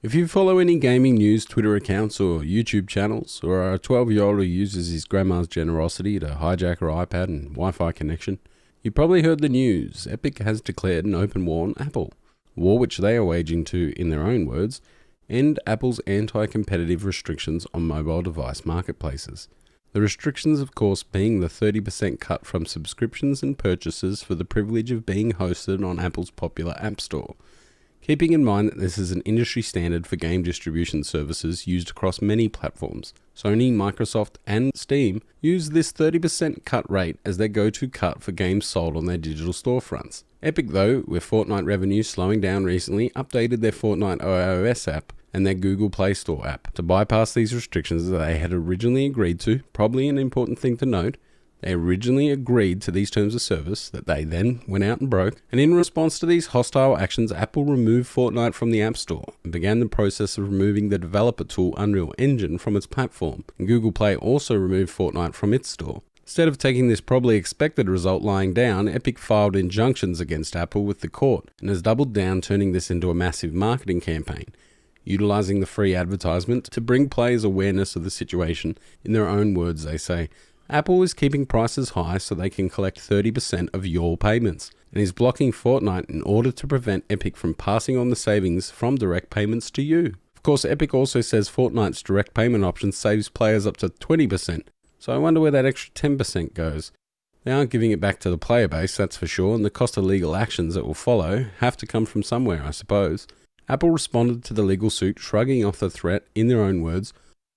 If you follow any gaming news Twitter accounts or YouTube channels, or are a 12-year-old who uses his grandma's generosity to hijack her iPad and Wi-Fi connection, you probably heard the news. Epic has declared an open war on Apple, a war which they are waging to, in their own words, end Apple's anti-competitive restrictions on mobile device marketplaces. The restrictions, of course, being the 30% cut from subscriptions and purchases for the privilege of being hosted on Apple's popular App Store. Keeping in mind that this is an industry standard for game distribution services used across many platforms, Sony, Microsoft, and Steam use this 30% cut rate as their go-to cut for games sold on their digital storefronts. Epic, though, with Fortnite revenue slowing down recently, updated their Fortnite iOS app and their Google Play Store app to bypass these restrictions that they had originally agreed to. Probably an important thing to note. They originally agreed to these terms of service that they then went out and broke, and in response to these hostile actions, Apple removed Fortnite from the App Store and began the process of removing the developer tool Unreal Engine from its platform, and Google Play also removed Fortnite from its store. Instead of taking this probably expected result lying down, Epic filed injunctions against Apple with the court and has doubled down, turning this into a massive marketing campaign, utilizing the free advertisement to bring players awareness of the situation. In their own words, they say, Apple is keeping prices high so they can collect 30% of your payments, and is blocking Fortnite in order to prevent Epic from passing on the savings from direct payments to you. Of course, Epic also says Fortnite's direct payment option saves players up to 20%, so I wonder where that extra 10% goes. They aren't giving it back to the player base, that's for sure, and the cost of legal actions that will follow have to come from somewhere, I suppose. Apple responded to the legal suit, shrugging off the threat in their own words.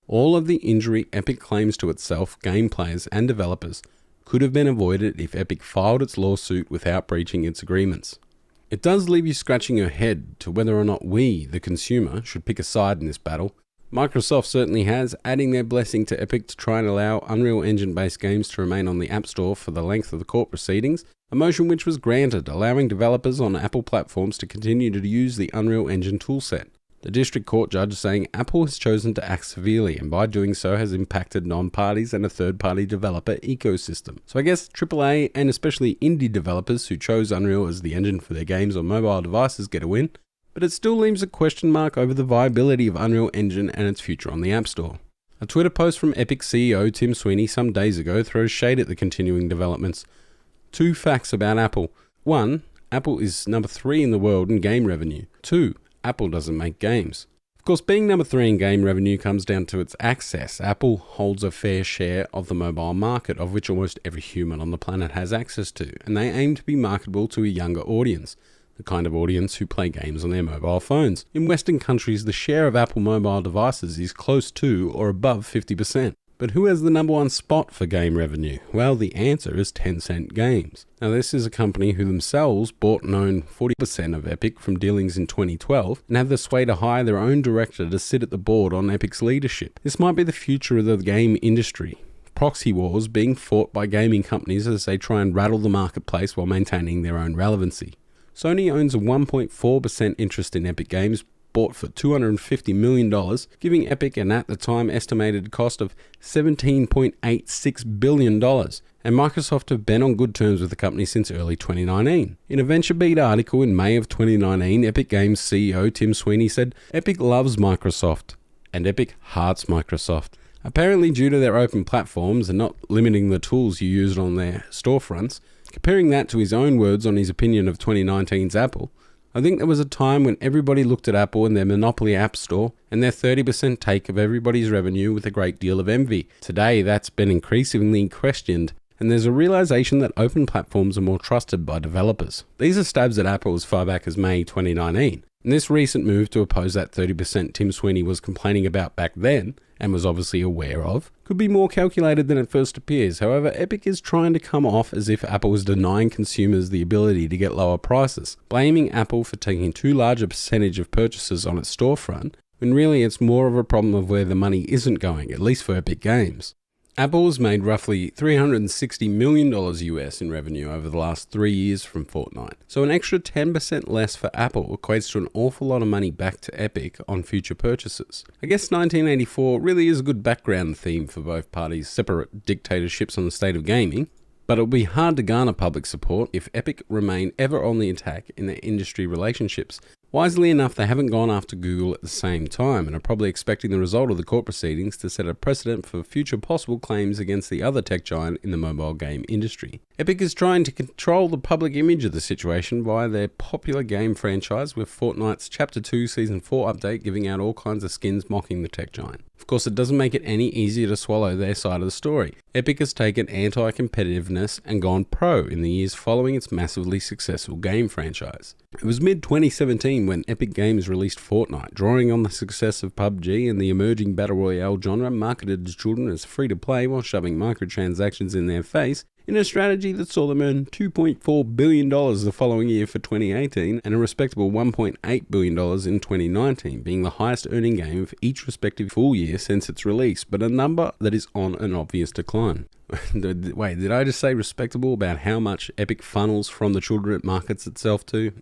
All of the injury Epic claims to itself, game players, and developers could have been avoided if Epic filed its lawsuit without breaching its agreements. It does leave you scratching your head to whether or not we, the consumer, should pick a side in this battle. Microsoft certainly has, adding their blessing to Epic to try and allow Unreal Engine-based games to remain on the App Store for the length of the court proceedings, a motion which was granted, allowing developers on Apple platforms to continue to use the Unreal Engine toolset. The district court judge saying Apple has chosen to act severely, and by doing so has impacted non-parties and a third-party developer ecosystem. So I guess AAA and especially indie developers who chose Unreal as the engine for their games on mobile devices get a win, but it still leaves a question mark over the viability of Unreal Engine and its future on the App Store. A Twitter post from Epic CEO Tim Sweeney some days ago throws shade at the continuing developments. 2 facts about Apple. 1. Apple is number 3 in the world in game revenue. 2. Apple doesn't make games. Of course, being number 3 in game revenue comes down to its access. Apple holds a fair share of the mobile market, of which almost every human on the planet has access to, and they aim to be marketable to a younger audience, the kind of audience who play games on their mobile phones. In Western countries, the share of Apple mobile devices is close to or above 50%. But who has the number 1 spot for game revenue? Well, the answer is Tencent Games. Now, this is a company who themselves bought and own 40% of Epic from dealings in 2012 and have the sway to hire their own director to sit at the board on Epic's leadership. This might be the future of the game industry. Proxy wars being fought by gaming companies as they try and rattle the marketplace while maintaining their own relevancy. Sony owns a 1.4% interest in Epic Games, bought for $250 million, giving Epic an at the time estimated cost of $17.86 billion, and Microsoft have been on good terms with the company since early 2019. In a VentureBeat article in May of 2019, Epic Games CEO Tim Sweeney said, Epic loves Microsoft, and Epic hearts Microsoft. Apparently due to their open platforms and not limiting the tools you use on their storefronts, comparing that to his own words on his opinion of 2019's Apple, I think there was a time when everybody looked at Apple and their monopoly app store and their 30% take of everybody's revenue with a great deal of envy. Today, that's been increasingly questioned, and there's a realization that open platforms are more trusted by developers. These are stabs at Apple as far back as May 2019. And this recent move to oppose that 30% Tim Sweeney was complaining about back then, and was obviously aware of, could be more calculated than it first appears. However, Epic is trying to come off as if Apple is denying consumers the ability to get lower prices, blaming Apple for taking too large a percentage of purchases on its storefront, when really it's more of a problem of where the money isn't going, at least for Epic Games. Apple has made roughly $360 million US in revenue over the last 3 years from Fortnite. So an extra 10% less for Apple equates to an awful lot of money back to Epic on future purchases. I guess 1984 really is a good background theme for both parties' separate dictatorships on the state of gaming, but it'll be hard to garner public support if Epic remain ever on the attack in their industry relationships. Wisely enough, they haven't gone after Google at the same time and are probably expecting the result of the court proceedings to set a precedent for future possible claims against the other tech giant in the mobile game industry. Epic is trying to control the public image of the situation via their popular game franchise, with Fortnite's Chapter 2 Season 4 update giving out all kinds of skins mocking the tech giant. Of course, it doesn't make it any easier to swallow their side of the story. Epic has taken anti-competitiveness and gone pro in the years following its massively successful game franchise. It was mid-2017 when Epic Games released Fortnite, drawing on the success of PUBG and the emerging Battle Royale genre, marketed to children as free-to-play while shoving microtransactions in their face, in a strategy that saw them earn $2.4 billion the following year for 2018 and a respectable $1.8 billion in 2019, being the highest earning game of each respective full year since its release, but a number that is on an obvious decline. Wait, did I just say respectable about how much Epic funnels from the children it markets itself to?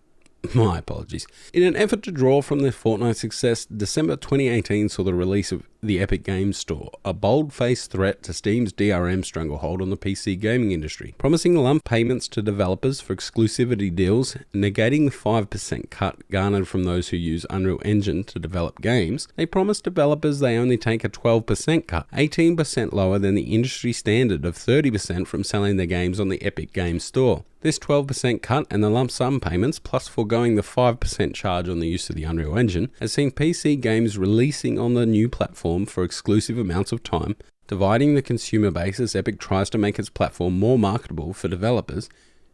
My apologies. In an effort to draw from the Fortnite success, December 2018 saw the release of the Epic Games Store, a bold-faced threat to Steam's DRM stranglehold on the PC gaming industry. Promising lump payments to developers for exclusivity deals, negating the 5% cut garnered from those who use Unreal Engine to develop games, they promised developers they only take a 12% cut, 18% lower than the industry standard of 30% from selling their games on the Epic Games Store. This 12% cut and the lump sum payments, plus foregoing the 5% charge on the use of the Unreal Engine, has seen PC games releasing on the new platform for exclusive amounts of time, dividing the consumer base as Epic tries to make its platform more marketable for developers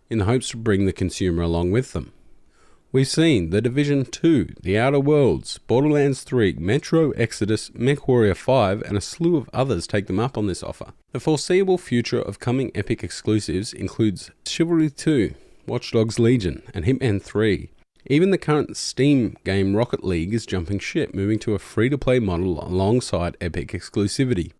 in the hopes to bring the consumer along with them. We've seen The Division 2, The Outer Worlds, Borderlands 3, Metro Exodus, MechWarrior 5, and a slew of others take them up on this offer. The foreseeable future of coming Epic exclusives includes Chivalry 2, Watch Dogs Legion, and Hitman 3. Even the current Steam game Rocket League is jumping ship, moving to a free-to-play model alongside Epic exclusivity.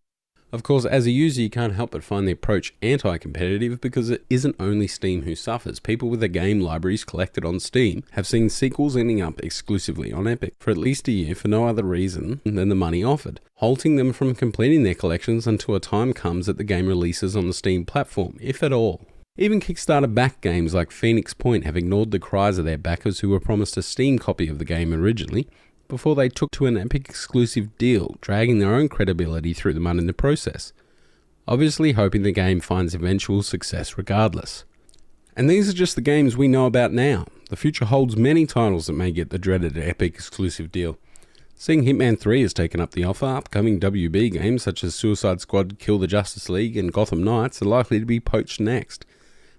Of course, as a user, you can't help but find the approach anti-competitive because it isn't only Steam who suffers. People with their game libraries collected on Steam have seen sequels ending up exclusively on Epic for at least a year for no other reason than the money offered, halting them from completing their collections until a time comes that the game releases on the Steam platform, if at all. Even Kickstarter-backed games like Phoenix Point have ignored the cries of their backers who were promised a Steam copy of the game originally, before they took to an Epic exclusive deal, dragging their own credibility through the mud in the process, obviously hoping the game finds eventual success regardless. And these are just the games we know about now. The future holds many titles that may get the dreaded Epic exclusive deal. Seeing Hitman 3 has taken up the offer, upcoming WB games such as Suicide Squad, Kill the Justice League, and Gotham Knights are likely to be poached next.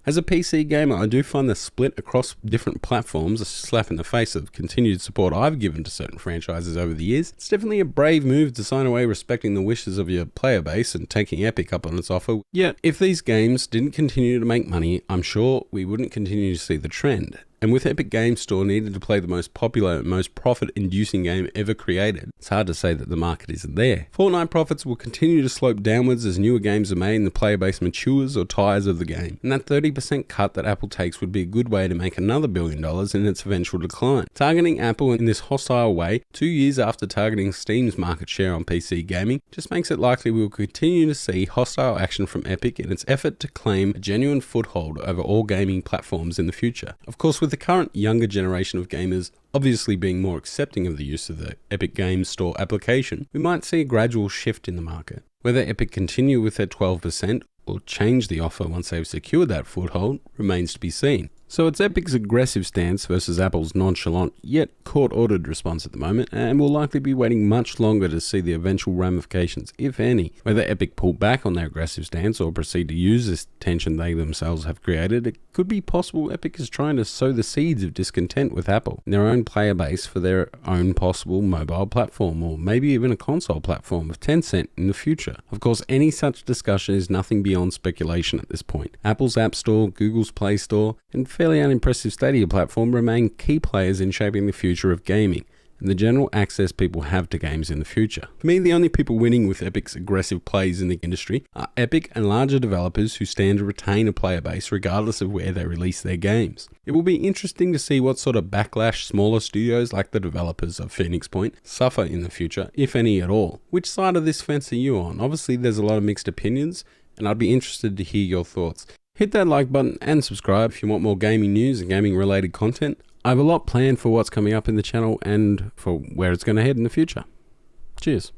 As a PC gamer, I do find the split across different platforms a slap in the face of continued support I've given to certain franchises over the years. It's definitely a brave move to sign away respecting the wishes of your player base and taking Epic up on its offer. Yet, if these games didn't continue to make money, I'm sure we wouldn't continue to see the trend. And with Epic Games Store needing to play the most popular and most profit-inducing game ever created, it's hard to say that the market isn't there. Fortnite profits will continue to slope downwards as newer games are made and the player base matures or tires of the game. And that 30% cut that Apple takes would be a good way to make another $1 billion in its eventual decline. Targeting Apple in this hostile way, 2 years after targeting Steam's market share on PC gaming, just makes it likely we will continue to see hostile action from Epic in its effort to claim a genuine foothold over all gaming platforms in the future. Of course, with the current younger generation of gamers obviously being more accepting of the use of the Epic Games Store application, we might see a gradual shift in the market. Whether Epic continue with their 12% or change the offer once they've secured that foothold remains to be seen. So it's Epic's aggressive stance versus Apple's nonchalant yet court-ordered response at the moment, and we'll likely be waiting much longer to see the eventual ramifications, if any. Whether Epic pull back on their aggressive stance or proceed to use this tension they themselves have created, it could be possible Epic is trying to sow the seeds of discontent with Apple in their own player base for their own possible mobile platform, or maybe even a console platform of Tencent in the future. Of course, any such discussion is nothing beyond speculation at this point. Apple's App Store, Google's Play Store, and fairly unimpressive Stadia platform remain key players in shaping the future of gaming and the general access people have to games in the future. For me, the only people winning with Epic's aggressive plays in the industry are Epic and larger developers who stand to retain a player base regardless of where they release their games. It will be interesting to see what sort of backlash smaller studios like the developers of Phoenix Point suffer in the future, if any at all. Which side of this fence are you on? Obviously, there's a lot of mixed opinions, and I'd be interested to hear your thoughts. Hit that like button and subscribe if you want more gaming news and gaming related content. I have a lot planned for what's coming up in the channel and for where it's going to head in the future. Cheers.